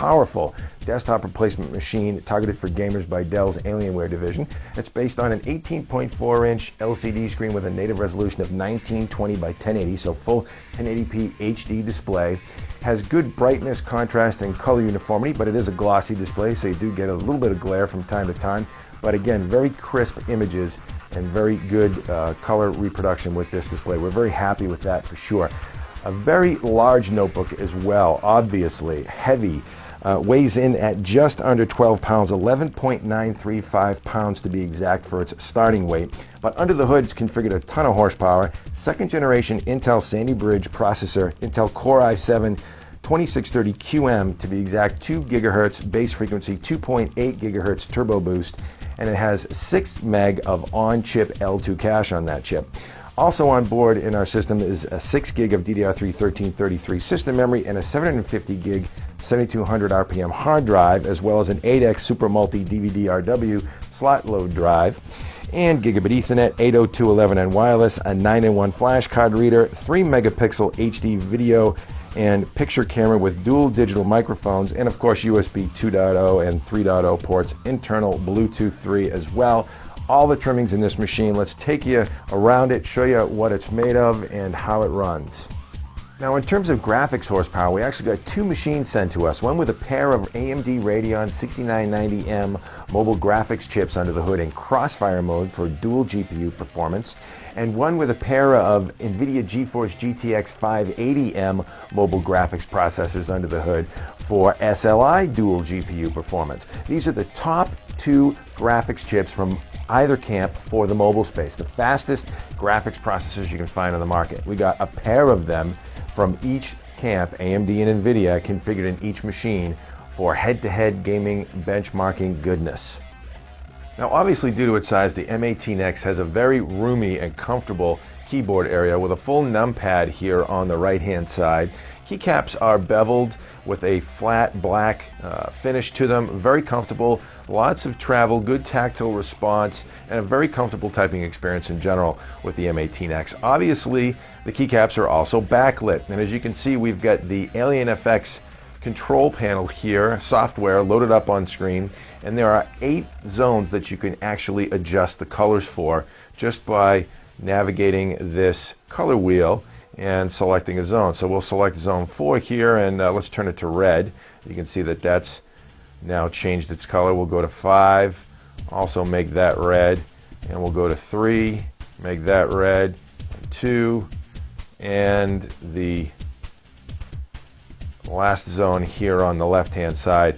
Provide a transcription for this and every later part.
powerful desktop replacement machine targeted for gamers by Dell's Alienware division. It's based on an 18.4-inch LCD screen with a native resolution of 1920 by 1080, so full 1080p HD display. Has good brightness, contrast, and color uniformity, but it is a glossy display, so you do get a little bit of glare from time to time. But again, very crisp images and very good color reproduction with this display. We're very happy with that for sure. A very large notebook as well, obviously heavy. Weighs in at just under 12 pounds, 11.935 pounds to be exact for its starting weight. But under the hood, it's configured a ton of horsepower. Second generation Intel Sandy Bridge processor, Intel Core i7 2630QM to be exact, 2 gigahertz base frequency, 2.8 gigahertz turbo boost, and it has 6 meg of on-chip L2 cache on that chip. Also on board in our system is a 6 gig of DDR3 1333 system memory and a 750 gig 7200 RPM hard drive, as well as an 8X Super Multi DVD-RW slot load drive, and gigabit Ethernet, 802.11n wireless, a 9-in-1 flash card reader, 3 megapixel HD video and picture camera with dual digital microphones, and of course USB 2.0 and 3.0 ports, internal Bluetooth 3 as well. All the trimmings in this machine. Let's take you around it, show you what it's made of and how it runs. Now, in terms of graphics horsepower, we actually got 2 machines sent to us, one with a pair of AMD Radeon 6990M mobile graphics chips under the hood in crossfire mode for dual GPU performance, and one with a pair of NVIDIA GeForce GTX 580M mobile graphics processors under the hood for SLI dual GPU performance. These are the top 2 graphics chips from either camp for the mobile space, the fastest graphics processors you can find on the market. We got a pair of them from each camp, AMD and NVIDIA, configured in each machine for head-to-head gaming benchmarking goodness. Now, obviously, due to its size, the M18X has a very roomy and comfortable keyboard area with a full numpad here on the right-hand side. Keycaps are beveled with a flat black finish to them, very comfortable, lots of travel, good tactile response, and a very comfortable typing experience in general with the M18X. Obviously, the keycaps are also backlit, and as you can see, we've got the AlienFX control panel here, software loaded up on screen, and there are 8 zones that you can actually adjust the colors for just by navigating this color wheel and selecting a zone. So we'll select zone 4 here, and let's turn it to red. You can see that that's now changed its color. We'll go to 5, also make that red, and we'll go to 3, make that red, 2, and the last zone here on the left-hand side.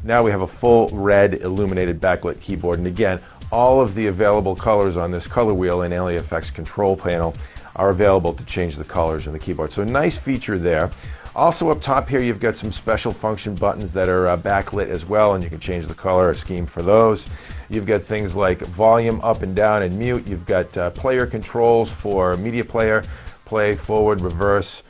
Now we have a full red illuminated backlit keyboard, and again, all of the available colors on this color wheel in AlienFX control panel are available to change the colors in the keyboard. So nice feature there. Also up top here, you've got some special function buttons that are backlit as well, and you can change the color scheme for those. You've got things like volume up and down and mute. You've got player controls for media player, play, forward, reverse,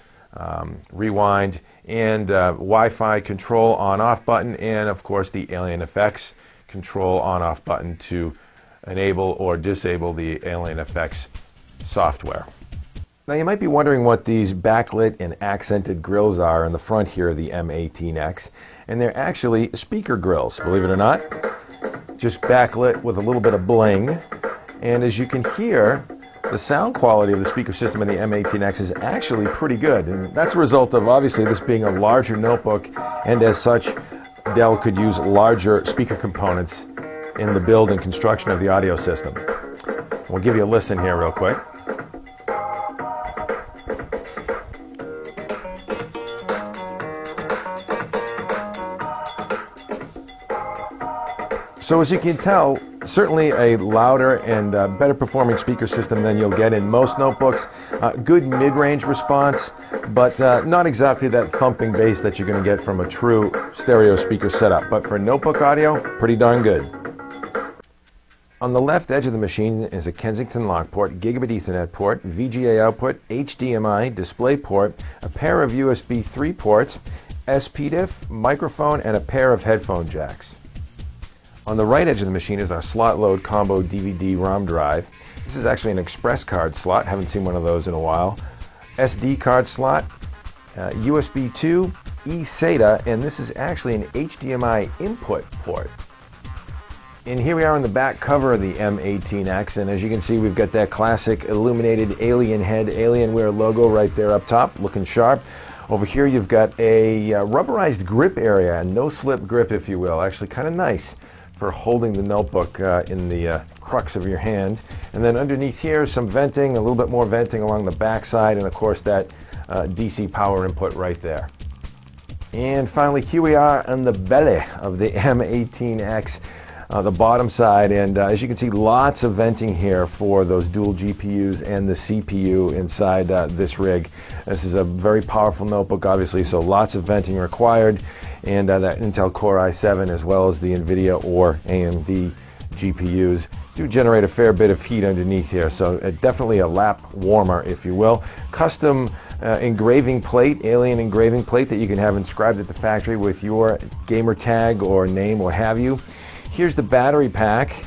rewind, and Wi-Fi control on-off button, and of course the AlienFX control on-off button to enable or disable the AlienFX software. Now, you might be wondering what these backlit and accented grills are in the front here of the M18X, and they're actually speaker grills, believe it or not. Just backlit with a little bit of bling, and as you can hear, the sound quality of the speaker system in the M18X is actually pretty good, and that's a result of obviously this being a larger notebook, and as such, Dell could use larger speaker components in the build and construction of the audio system. We'll give you a listen here real quick. So as you can tell, certainly a louder and better performing speaker system than you'll get in most notebooks. Good mid-range response, but not exactly that thumping bass that you're going to get from a true stereo speaker setup. But for notebook audio, pretty darn good. On the left edge of the machine is a Kensington lock port, gigabit Ethernet port, VGA output, HDMI display port, a pair of USB 3 ports, SPDIF, microphone, and a pair of headphone jacks. On the right edge of the machine is our slot load combo DVD-ROM drive. This is actually an express card slot, haven't seen one of those in a while. SD card slot, USB 2, eSATA, and this is actually an HDMI input port. And here we are on the back cover of the M18X, and as you can see, we've got that classic illuminated alien head, Alienware logo right there up top, looking sharp. Over here you've got a rubberized grip area, a no-slip grip, if you will. Actually kind of nice for holding the notebook in the crux of your hand. And then underneath here, some venting, a little bit more venting along the back side, and of course that DC power input right there. And finally, here we are on the belly of the M18X. The bottom side, and as you can see, lots of venting here for those dual GPUs and the CPU inside this rig. This is a very powerful notebook, obviously, so lots of venting required, and that Intel Core i7 as well as the NVIDIA or AMD GPUs do generate a fair bit of heat underneath here, so definitely a lap warmer, if you will. Custom engraving plate, alien engraving plate that you can have inscribed at the factory with your gamer tag or name, what have you. Here's the battery pack,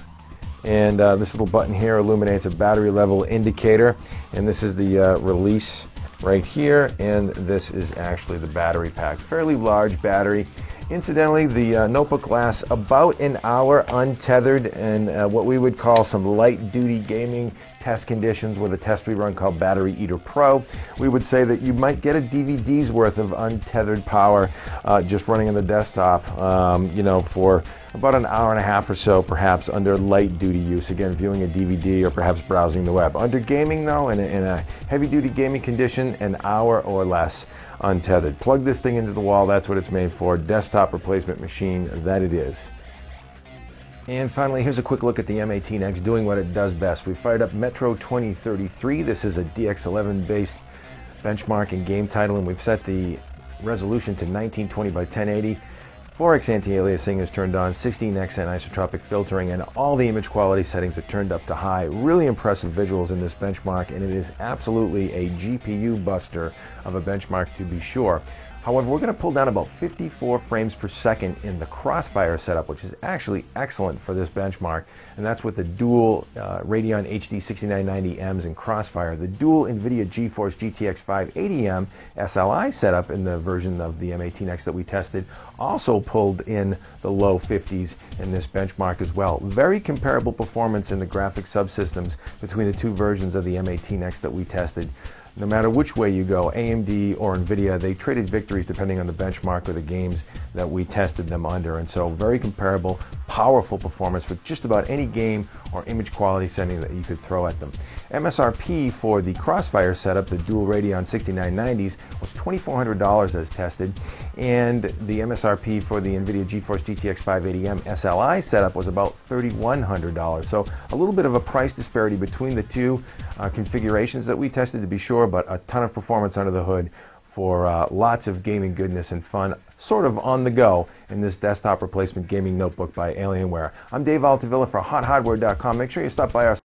and this little button here illuminates a battery level indicator, and this is the release right here, and this is actually the battery pack. Fairly large battery. Incidentally, the notebook lasts about an hour untethered in what we would call some light duty gaming test conditions with a test we run called Battery Eater Pro. We would say that you might get a DVD's worth of untethered power just running on the desktop, you know, for about an hour and a half or so, perhaps under light duty use, again viewing a DVD or perhaps browsing the web. Under gaming though, in a heavy duty gaming condition, an hour or less untethered. Plug this thing into the wall, that's what it's made for. Desktop replacement machine that it is. And finally, here's a quick look at the M18X doing what it does best. We fired up Metro 2033. This is a DX11 based benchmark and game title, and we've set the resolution to 1920 by 1080. 4x anti-aliasing is turned on, 16x anisotropic filtering, and all the image quality settings are turned up to high. Really impressive visuals in this benchmark, and it is absolutely a GPU buster of a benchmark to be sure. However, we're going to pull down about 54 frames per second in the Crossfire setup, which is actually excellent for this benchmark, and that's with the dual Radeon HD 6990Ms in Crossfire. The dual NVIDIA GeForce GTX 580M SLI setup in the version of the M18X that we tested also pulled in the low 50s in this benchmark as well. Very comparable performance in the graphic subsystems between the two versions of the M18X that we tested. No matter which way you go, AMD or NVIDIA, they traded victories depending on the benchmark or the games that we tested them under. And so very comparable, powerful performance with just about any game or image quality setting that you could throw at them. MSRP for the Crossfire setup, the dual Radeon 6990s, was $2,400 as tested, and the MSRP for the NVIDIA GeForce GTX 580M SLI setup was about $3,100. So a little bit of a price disparity between the two configurations that we tested, to be sure, but a ton of performance under the hood for lots of gaming goodness and fun, sort of on the go in this desktop replacement gaming notebook by Alienware. I'm Dave Altavilla for HotHardware.com. Make sure you stop by our